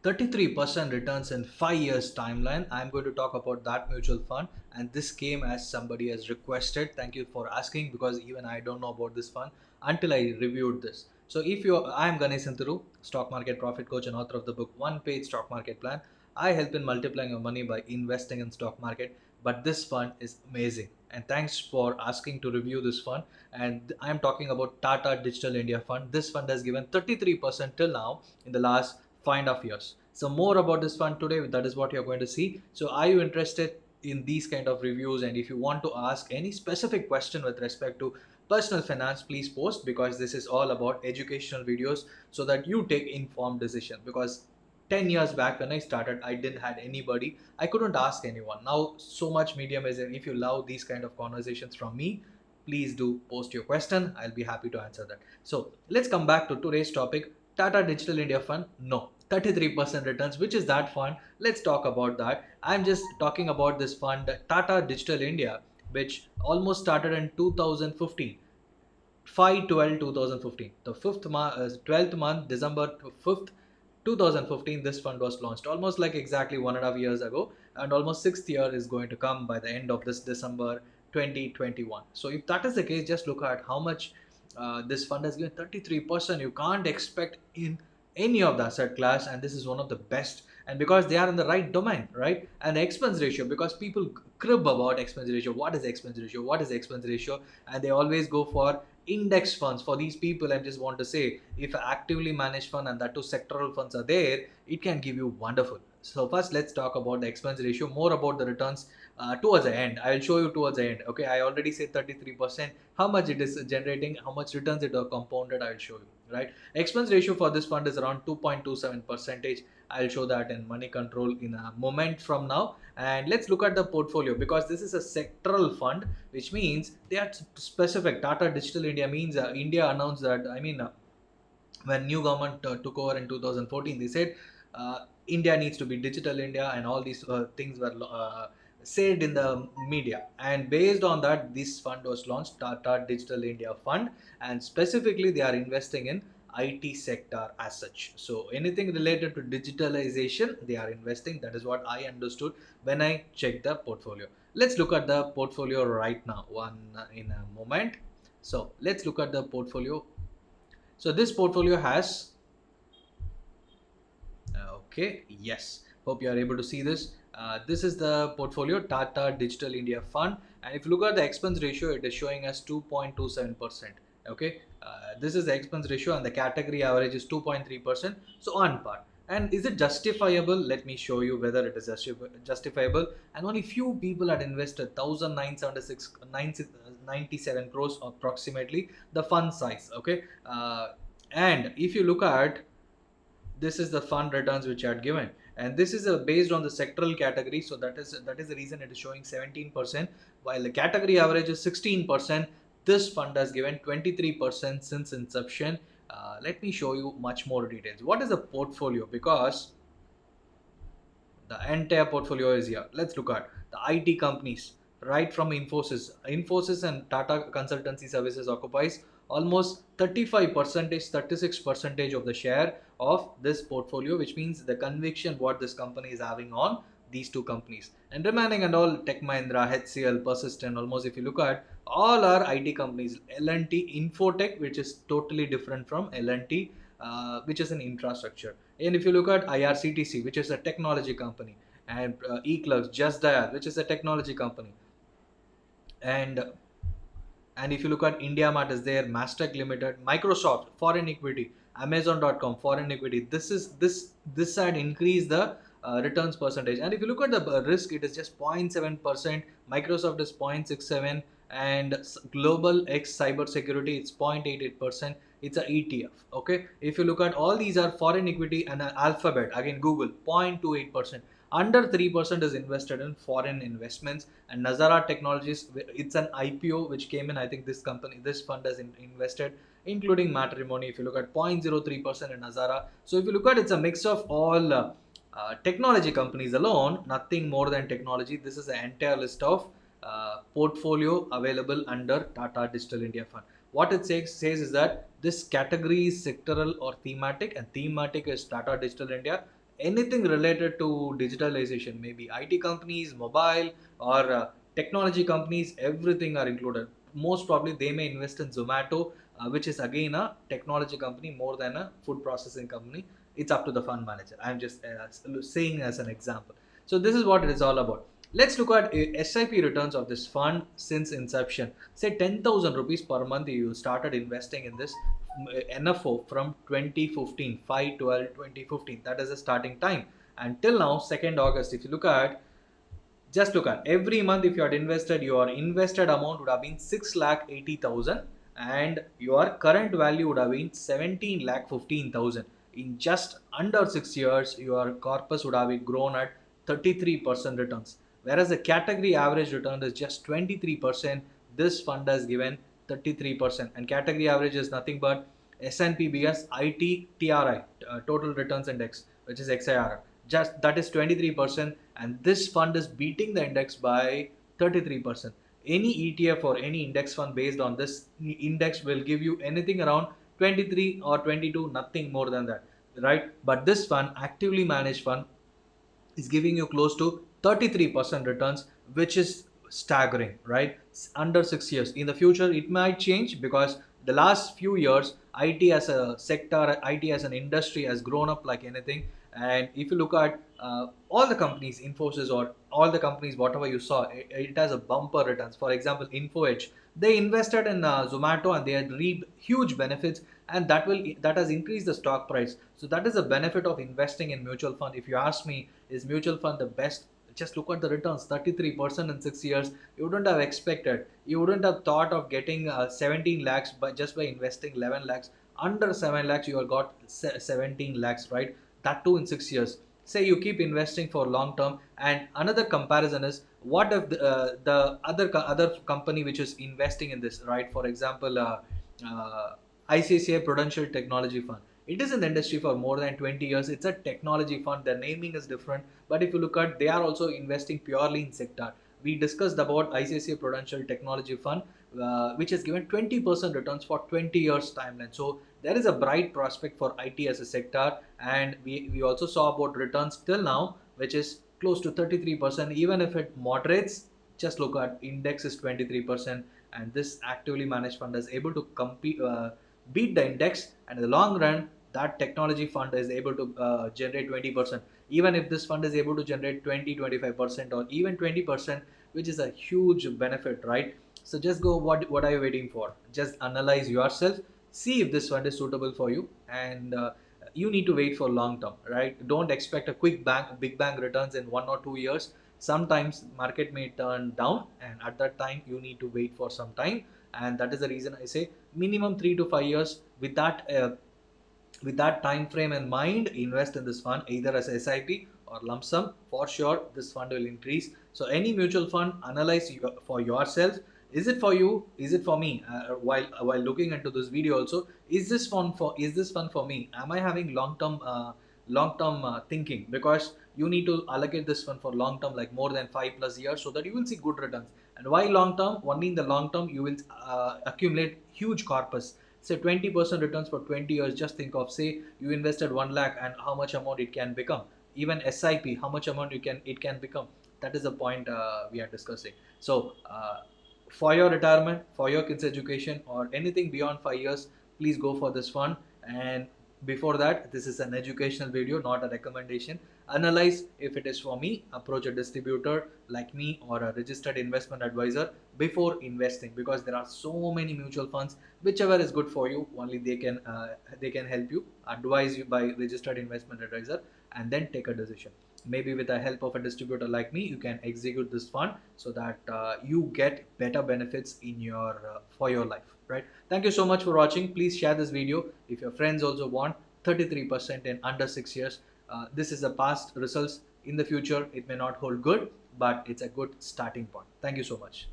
33% returns in 5 years timeline. I'm going to talk about that mutual fund, and this came as somebody has requested. Thank you for asking, because even I don't know about this fund until I reviewed this. So if you I'm Ganesh Santuru, stock market profit coach and author of the book One Page Stock Market Plan. I help in multiplying your money by investing in stock market. But this fund is amazing, and thanks for asking to review this fund. And I'm talking about Tata Digital India Fund. This fund has given 33% till now in the last 5.5 years. So more about this fund today, that is what you're going to see. So are you interested in these kind of reviews? And if you want to ask any specific question with respect to personal finance, please post, because this is all about educational videos so that you take informed decision. Because 10 years back when I started, I didn't had anybody, I couldn't ask anyone. Now so much medium is in. If you love these kind of conversations from me, please do post your question. I'll be happy to answer that. So let's come back to today's topic. Tata Digital India Fund, no, 33% returns. Which is that fund? Let's talk about that. I'm just talking about this fund, Tata Digital India, which almost started in 2015. 5/12/2015, the 12th month, December 5th 2015, this fund was launched, almost like exactly 1.5 years ago. And almost sixth year is going to come by the end of this December 2021. So if that is the case, just look at how much this fund has given. 33%, you can't expect in any of the asset class, and this is one of the best. And because they are in the right domain, right? And the expense ratio, because people crib about expense ratio, what is expense ratio, what is expense ratio, and they always go for index funds. For these people, I just want to say, if actively managed fund and that too sectoral funds are there, it can give you wonderful. So first let's talk about the expense ratio, more about the returns towards the end. I will show you towards the end. Okay, I already said 33%, how much it is generating, how much returns it are compounded, I will show you, right? Expense ratio for this fund is around 2.27 percentage. I'll show that in money control in a moment from now. And let's look at the portfolio, because this is a sectoral fund, which means they are specific. Tata Digital India means India announced that, when new government took over in 2014, they said India needs to be digital India, and all these things were said in the media. And based on that, this fund was launched, Tata Digital India Fund. And specifically they are investing in IT sector as such. So anything related to digitalization, they are investing. That is what I understood when I checked the portfolio. Let's look at the portfolio right now, one in a moment. So let's look at the portfolio. So this portfolio has, okay, yes, hope you are able to see this. This is the portfolio, Tata Digital India Fund. And if you look at the expense ratio, it is showing as 2.27%. Okay, this is the expense ratio, and the category average is 2.3%. So on par. And is it justifiable? Let me show you whether it is justifiable. And only few people had invested 1,997 crores approximately, the fund size. Okay, and if you look at, this is the fund returns which I had given, and this is based on the sectoral category. So that is the reason it is showing 17%, while the category average is 16%. This fund has given 23% since inception. Let me show you much more details. What is the portfolio? Because the entire portfolio is here. Let's look at the IT companies, right from Infosys and Tata Consultancy Services occupies almost 35 percentage, 36 percentage of the share of this portfolio, which means the conviction what this company is having on these two companies. And remaining and all, Tech Mahindra, HCL, Persistent, almost if you look at, all are IT companies. L&T Infotech, which is totally different from L&T, which is an infrastructure. And if you look at IRCTC, which is a technology company, and eClerx, Just Dial, which is a technology company, and if you look at India Mart is there, Mastec Limited, Microsoft, foreign equity, Amazon.com, foreign equity. This had increased the returns percentage. And if you look at the risk, it is just 0.7%. Microsoft is 0.67, and Global X Cyber Security, it's 0.88%. It's a ETF. Okay, if you look at all these are foreign equity, and Alphabet, again Google, 0.28%. Under 3% is invested in foreign investments. And Nazara Technologies, it's an IPO which came in. I think this fund has invested, including Matrimony. If you look at 0.03% in Nazara. So if you look at, it's a mix of all technology companies alone, nothing more than technology. This is the entire list of portfolio available under Tata Digital India Fund. What it says is that this category is sectoral or thematic, and thematic is Tata Digital India. anything related to digitalization, maybe IT companies, mobile, or technology companies, everything are included. Most probably they may invest in Zomato, which is again a technology company more than a food processing company. It's up to the fund manager. I'm just saying as an example. So this is what it is all about. Let's look at SIP returns of this fund since inception. Say 10,000 rupees per month you started investing in this NFO from 2015, 5/12/2015. That is the starting time. Until now, 2nd August, if you look at, just look at every month, if you had invested, your invested amount would have been 6,80,000, and your current value would have been 17,15,000. In just under 6 years, your corpus would have been grown at 33% returns. Whereas the category average return is just 23%, this fund has given 33%. And category average is nothing but S&P BS IT TRI, Total Returns Index, which is XIR. Just that is 23%, and this fund is beating the index by 33%. Any ETF or any index fund based on this index will give you anything around 23 or 22, nothing more than that, right? But this fund, actively managed fund, is giving you close to 33% returns, which is staggering, right? Under 6 years. In the future, it might change because the last few years, IT as a sector, IT as an industry has grown up like anything. And if you look at all the companies, Infosys or all the companies, whatever you saw, it has a bumper returns. For example, InfoEdge, they invested in Zomato and they had reaped huge benefits, and that has increased the stock price. So that is the benefit of investing in mutual fund. If you ask me, is mutual fund the best? Just look at the returns, 33% in 6 years. You wouldn't have expected, you wouldn't have thought of getting 17 lakhs by just by investing 11 lakhs. Under 7 lakhs you have got 17 lakhs, right? That too in 6 years. Say you keep investing for long term. And another comparison is, what if the other company which is investing in this, right? For example, uh, ICICI Prudential Technology Fund. It is in the industry for more than 20 years. It's a technology fund. The naming is different. But if you look at, they are also investing purely in sector. We discussed about ICICI Prudential Technology Fund, which has given 20% returns for 20 years timeline. So there is a bright prospect for IT as a sector. And we also saw about returns till now, which is close to 33%. Even if it moderates, just look at index is 23%. And this actively managed fund is able to compete, beat the index, and in the long run that technology fund is able to generate 20%. Even if this fund is able to generate 20, 25%, or even 20%, which is a huge benefit, right? So just go, what are you waiting for? Just analyze yourself, see if this fund is suitable for you. And you need to wait for long term, right? Don't expect a big bang returns in 1 or 2 years. Sometimes market may turn down, and at that time you need to wait for some time. And that is the reason I say minimum 3 to 5 years. With that time frame in mind, invest in this fund either as SIP or lump sum. For sure this fund will increase. So any mutual fund, analyze for yourself. Is it for you? Is it for me? While looking into this video also, is this fund for me? Am I having long term thinking? Because you need to allocate this fund for long term, like more than 5+ years, so that you will see good returns. And why long term? Only in the long term you will accumulate huge corpus. Say 20% returns for 20 years. Just think of, say you invested 1 lakh, and how much amount it can become. Even SIP, how much amount it can become. That is the point we are discussing. So for your retirement, for your kids education, or anything beyond 5 years, please go for this fund. And before that, this is an educational video, not a recommendation. Analyze if it is for me. Approach a distributor like me or a registered investment advisor before investing, because there are so many mutual funds. Whichever is good for you, only they can help you, advise you by registered investment advisor, and then take a decision. Maybe with the help of a distributor like me, you can execute this fund so that you get better benefits in your for your life, right? Thank you so much for watching. Please share this video if your friends also want 33% in under 6 years. This is the past results. In the future it may not hold good, but it's a good starting point. Thank you so much.